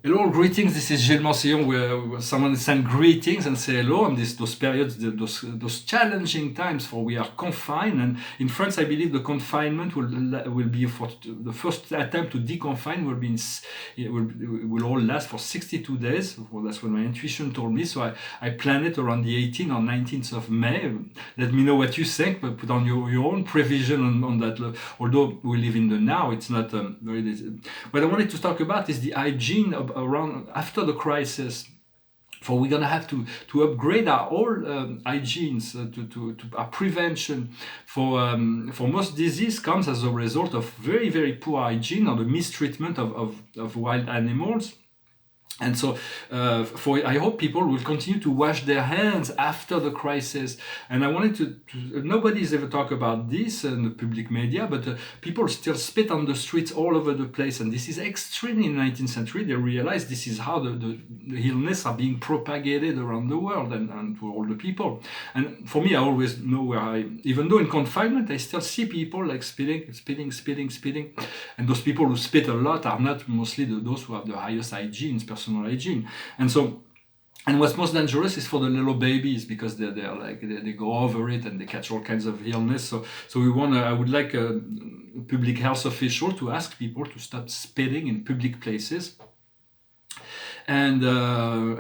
Hello, greetings. This is Gilles Mansillon, where someone send greetings and say hello. And those periods, those challenging times, for we are confined. And in France, I believe the confinement will be for the first attempt to deconfine will all last for 62 days. Well, that's what my intuition told me. So I plan it around the 18th or 19th of May. Let me know what you think, but put on your own prevision on that. Although we live in the now, it's not very. What I wanted to talk about is the hygiene around after the crisis. For we're gonna have to upgrade our whole hygienes to our prevention. For most disease comes as a result of very poor hygiene or the mistreatment of wild animals. And so, I hope people will continue to wash their hands after the crisis. And I wanted nobody's ever talked about this in the public media, but people still spit on the streets all over the place. And this is extremely in the 19th century. They realized this is how the illness are being propagated around the world and to all the people. And for me, I always know even though in confinement, I still see people like spitting. And those people who spit a lot are not mostly those who have the highest hygiene, personal hygiene. And what's most dangerous is for the little babies, because they go over it and they catch all kinds of illness. So I would like a public health official to ask people to stop spitting in public places. And to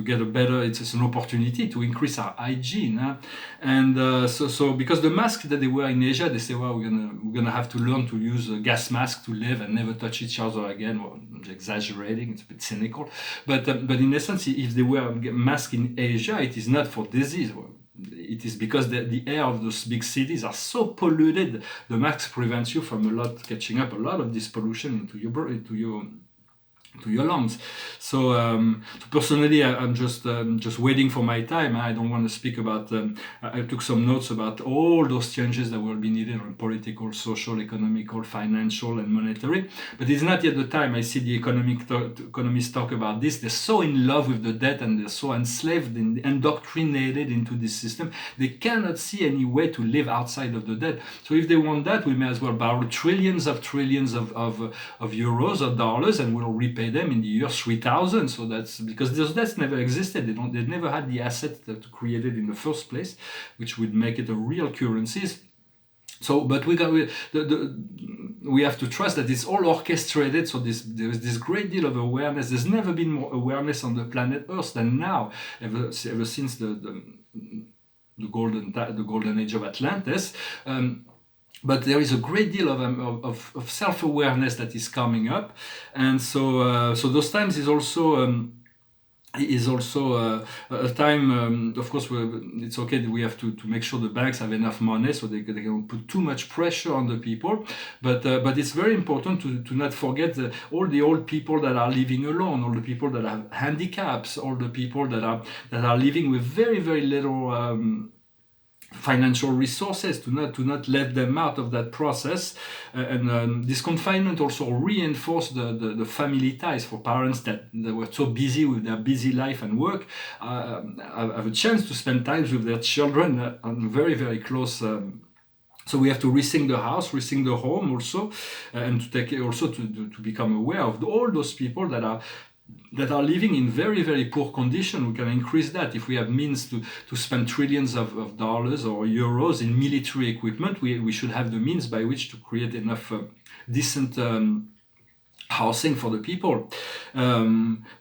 get a better, it's an opportunity to increase our hygiene, and so because the mask that they wear in Asia, they say, well, we're gonna have to learn to use a gas mask to live and never touch each other again. Well, I'm exaggerating, it's a bit cynical, but in essence, if they wear a mask in Asia, it is not for disease. It is because the air of those big cities are so polluted. The mask prevents you from catching up a lot of this pollution into your lungs. So personally, I'm just waiting for my time. I don't want to speak about. I took some notes about all those changes that will be needed on political, social, economical, financial, and monetary. But it's not yet the time. I see the economists talk about this. They're so in love with the debt, and they're so enslaved and indoctrinated into this system. They cannot see any way to live outside of the debt. So if they want that, we may as well borrow trillions of euros or dollars, and we'll repay them in the year 3000. So that's because those debts never existed. They never had the assets that created in the first place, which would make it a real currency. So, but we have to trust that it's all orchestrated. So there is this great deal of awareness. There's never been more awareness on the planet Earth than now, ever since the golden age of Atlantis. But there is a great deal of self-awareness that is coming up, and so those times is also a time. Of course, it's okay that we have to make sure the banks have enough money so they don't put too much pressure on the people. But it's very important to not forget all the old people that are living alone, all the people that have handicaps, all the people that are living with very little. Financial resources, to not let them out of that process. And this confinement also reinforced the family ties for parents that were so busy with their busy life and work, have a chance to spend time with their children on very close. So we have to rethink the house, rethink the home also, and to take also to become aware of all those people that are living in very poor condition. We can increase that if we have means to spend trillions of dollars or euros in military equipment. We should have the means by which to create enough decent housing for the people.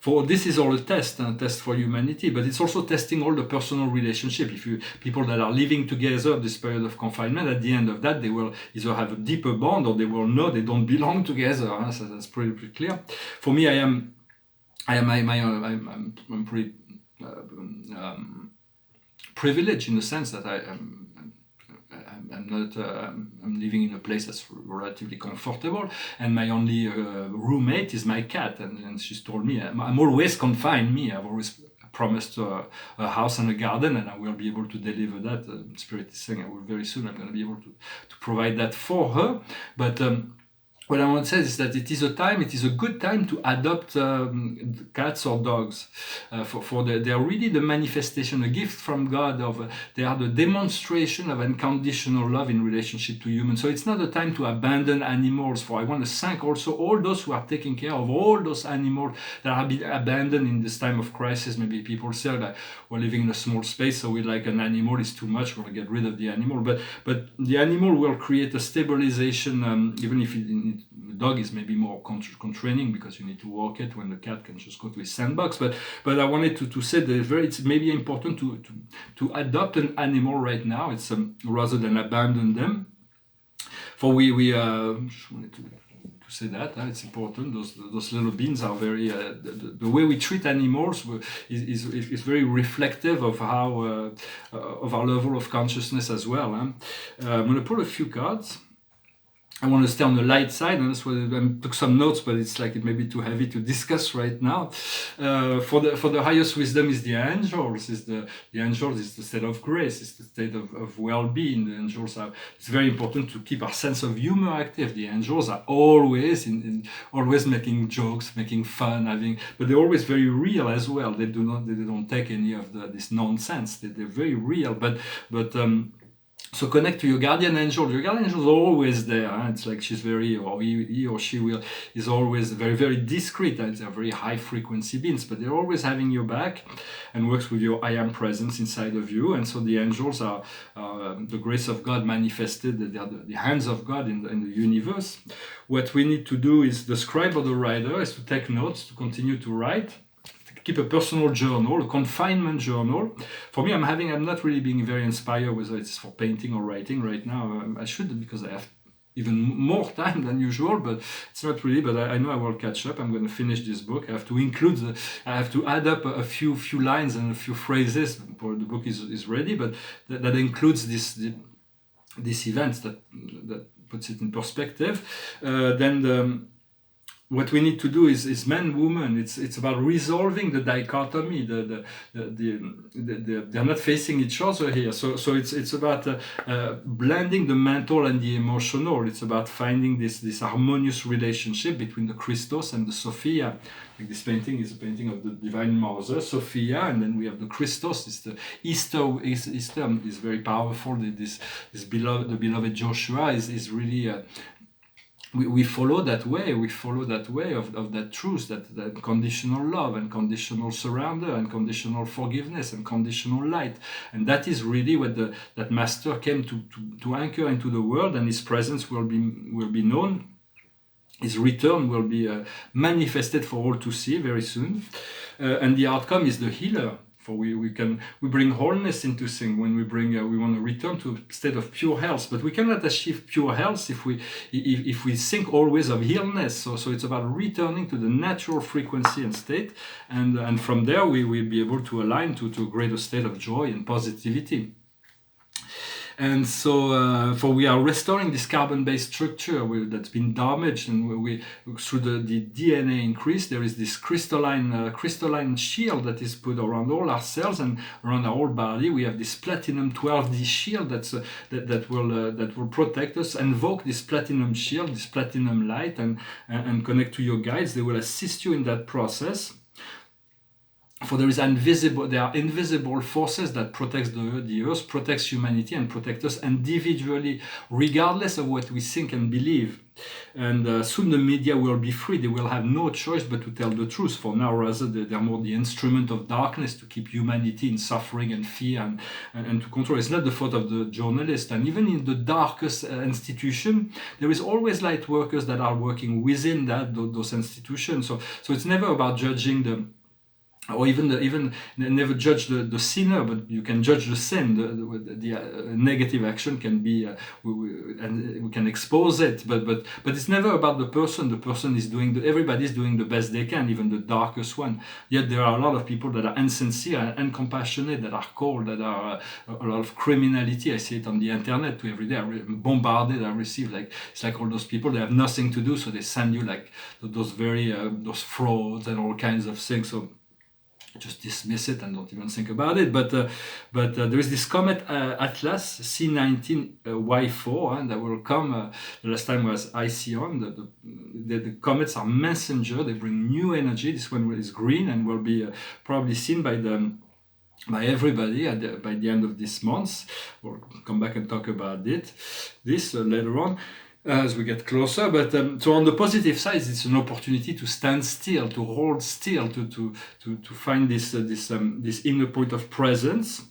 For this is all a test for humanity, but it's also testing all the personal relationship. People that are living together this period of confinement, at the end of that, they will either have a deeper bond or they will know they don't belong together. So that's pretty clear. For me, I'm pretty privileged in the sense that I'm living in a place that's relatively comfortable, and my only roommate is my cat, and she's told me I'm always confined. I've always promised a house and a garden, and I will be able to deliver that. Spirit is saying I will very soon. I'm going to be able to provide that for her, but. what I want to say is that it is a good time to adopt cats or dogs. They are really the manifestation, a gift from God they are the demonstration of unconditional love in relationship to humans. So it's not a time to abandon animals. I want to thank also all those who are taking care of all those animals that have been abandoned in this time of crisis. Maybe people say that we're living in a small space, so we like an animal is too much, we'll get rid of the animal. But the animal will create a stabilization, even if the dog is maybe more constraining because you need to walk it when the cat can just go to his sandbox. But I wanted to say that it's maybe important to adopt an animal right now. It's rather than abandon them. For we just wanted to say that it's important. Those little beings are very the way we treat animals is very reflective of how of our level of consciousness as well. I'm going to pull a few cards. I want to stay on the light side, and that's why I took some notes, but it's like it may be too heavy to discuss right now. For the highest wisdom is the angels. The angels is the state of grace, it's the state of well-being. The angels it's very important to keep our sense of humor active. The angels are always always making jokes, making fun, but they're always very real as well. They don't take any of this nonsense. They're very real, but so connect to your guardian angel. Your guardian angel is always there. It's like she's very, or he or she is always very, very discreet. They're very high frequency beings, but they're always having your back and works with your I am presence inside of you. And so the angels are the grace of God manifested. They are the hands of God in the universe. What we need to do is the scribe or the writer is to take notes, to continue to write. Keep a personal journal, a confinement journal. For me, I'm not really being very inspired whether it's for painting or writing right now. I should, because I have even more time than usual, but it's not really. But I know I will catch up. I'm going to finish this book. I have to add up a few lines and a few phrases before the book is ready. But that includes this event that puts it in perspective. What we need to do is man, woman. It's about resolving the dichotomy. They're not facing each other here. So it's about blending the mental and the emotional. It's about finding this harmonious relationship between the Christos and the Sophia. Like this painting is a painting of the Divine Mother, Sophia, and then we have the Christos. It's the Easter is very powerful. The beloved Joshua is really. We follow that way. We follow that way of that truth, that conditional love and conditional surrender and conditional forgiveness and conditional light. And that is really what that master came to anchor into the world, and his presence will be known. His return will be manifested for all to see very soon. And the outcome is the healer. For we bring wholeness into things when we want to return to a state of pure health, but we cannot achieve pure health if we think always of illness. So it's about returning to the natural frequency and state, and from there we will be able to align to a greater state of joy and positivity. And so, for we are restoring this carbon-based structure that's been damaged, and we through the DNA increase, there is this crystalline shield that is put around all our cells and around our whole body. We have this platinum 12D shield that will protect us. Invoke this platinum shield, this platinum light, and connect to your guides. They will assist you in that process. For there are invisible forces that protect the earth, protects humanity, and protect us individually, regardless of what we think and believe. And soon the media will be free. They will have no choice but to tell the truth. For now, rather, they're more the instrument of darkness to keep humanity in suffering and fear and to control. It's not the fault of the journalist. And even in the darkest institution, there is always light workers that are working within those institutions. So it's never about judging or even never judge the sinner, but you can judge the sin. The negative action can be, and we can expose it. But it's never about the person. The person is everybody's doing the best they can, even the darkest one. Yet there are a lot of people that are insincere and uncompassionate, that are cold, that are a lot of criminality. I see it on the internet too every day. I'm bombarded. I receive it's like all those people. They have nothing to do, so they send you like those frauds and all kinds of things. So just dismiss it and don't even think about it. But there is this comet Atlas C19Y4, and that will come. The last time was Iceon. The comets are messenger. They bring new energy. This one is green and will be probably seen by everybody by the end of this month. We'll come back and talk about this later on as we get closer. But so on the positive side, it's an opportunity to stand still, to hold still, to find this inner point of presence.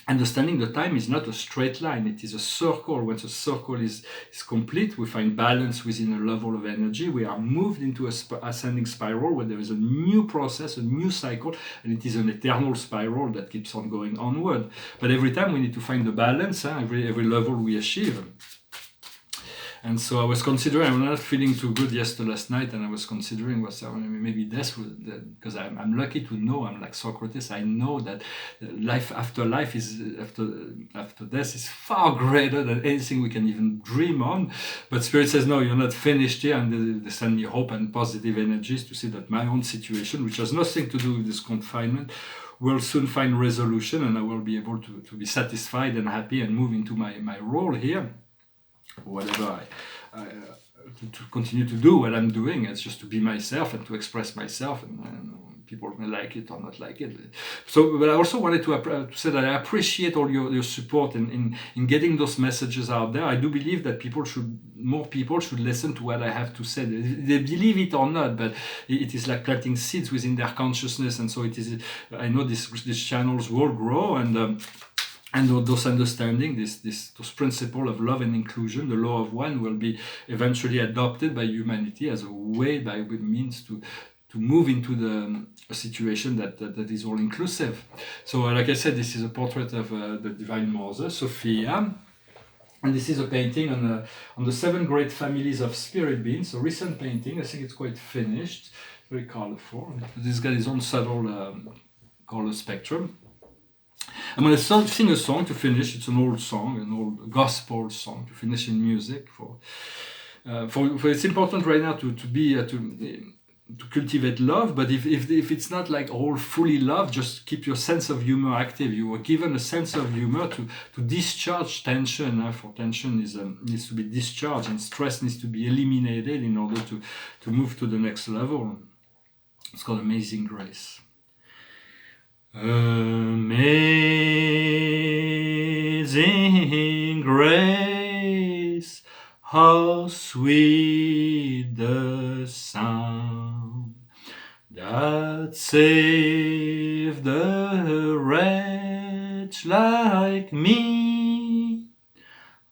Understanding the time is not a straight line, it is a circle. Once a circle is complete, we find balance within a level of energy. We are moved into a ascending spiral where there is a new process, a new cycle, and it is an eternal spiral that keeps on going onward. But every time we need to find the balance, every level we achieve. And so I was considering, I'm not feeling too good last night, and I was considering maybe this would, because I'm lucky to know, I'm like Socrates, I know that life after death is far greater than anything we can even dream on. But Spirit says, no, you're not finished here, and they send me hope and positive energies to see that my own situation, which has nothing to do with this confinement, will soon find resolution, and I will be able to be satisfied and happy and move into my role here. Whatever to continue to do what I'm doing, it's just to be myself and to express myself, and people may like it or not like it. So, but I also wanted to say that I appreciate all your support in getting those messages out there. I do believe that more people should listen to what I have to say. They believe it or not, but it is like planting seeds within their consciousness, and so it is. I know these channels will grow, and those understanding, those principles of love and inclusion, the law of one, will be eventually adopted by humanity as a way by means to move into a situation that is all inclusive. So, like I said, this is a portrait of the Divine Mother, Sophia, and this is a painting on the 7 great families of spirit beings. So, recent painting. I think it's quite finished, very colorful. This got his own subtle color spectrum. I'm going to sing a song to finish. It's an old song, an old gospel song to finish in music. For it's important right now to cultivate love. But if it's not like all fully love, just keep your sense of humor active. You were given a sense of humor to discharge tension. For tension needs to be discharged, and stress needs to be eliminated in order to move to the next level. It's called Amazing Grace. Amazing grace, how sweet the sound that saved a wretch like me.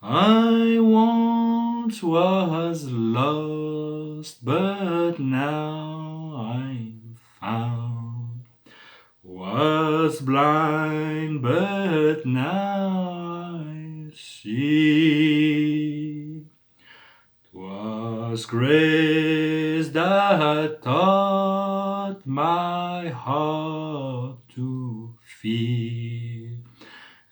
I once was lost, but now I'm found. Was blind, but now I see. 'Twas grace that taught my heart to fear,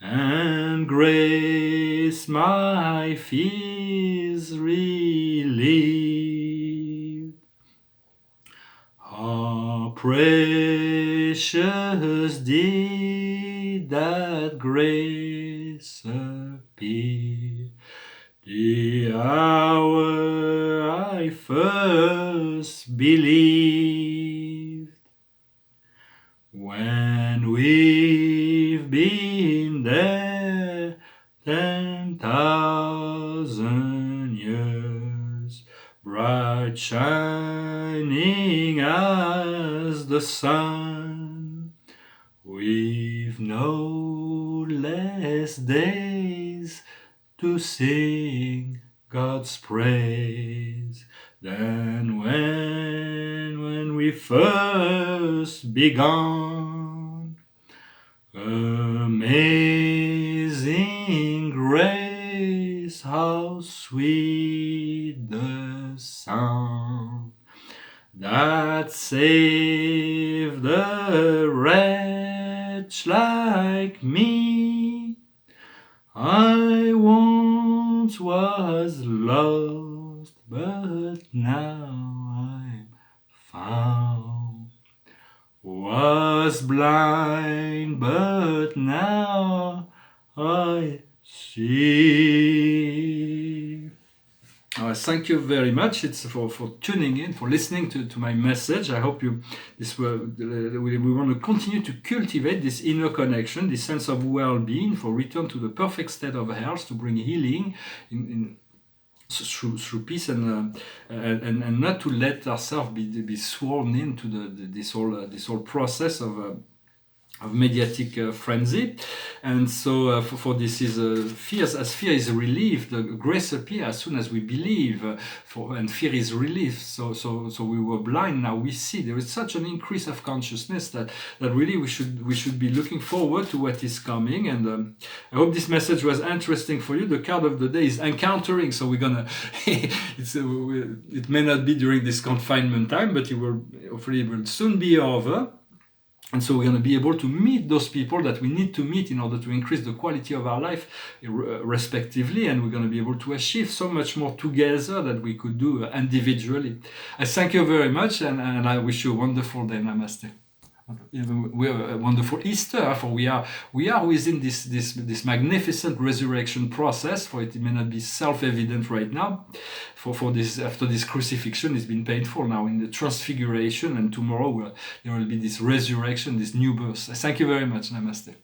and grace my fears relieved. How precious did that grace appear, the hour I first believed. When we've been there 10,000 years, bright shining as the sun, we've no less days to sing God's praise than when we first begun. Amazing grace, how sweet the sound that saved a wretch like me. I once was lost, but now I'm found. What was blind, but now I see. Thank you very much. It's for tuning in, for listening to my message. I hope we want to continue to cultivate this inner connection, this sense of well-being, for return to the perfect state of health, to bring healing through peace, and not to let ourselves be sworn into this whole process of mediatic frenzy. And so for this is as fear is relieved, grace appears as soon as we believe, and fear is relieved. So we were blind, now we see. There is such an increase of consciousness that really we should be looking forward to what is coming. And I hope this message was interesting for you. The card of the day is encountering, so we're gonna it may not be during this confinement time, but hopefully it will soon be over. And so we're going to be able to meet those people that we need to meet in order to increase the quality of our life respectively. And we're going to be able to achieve so much more together than we could do individually. I thank you very much, and I wish you a wonderful day. Namaste. We have a wonderful Easter, for we are within this magnificent resurrection process. For it may not be self-evident right now. For this, after this crucifixion, it's been painful. Now in the transfiguration, and tomorrow there will be this resurrection, this new birth. Thank you very much. Namaste.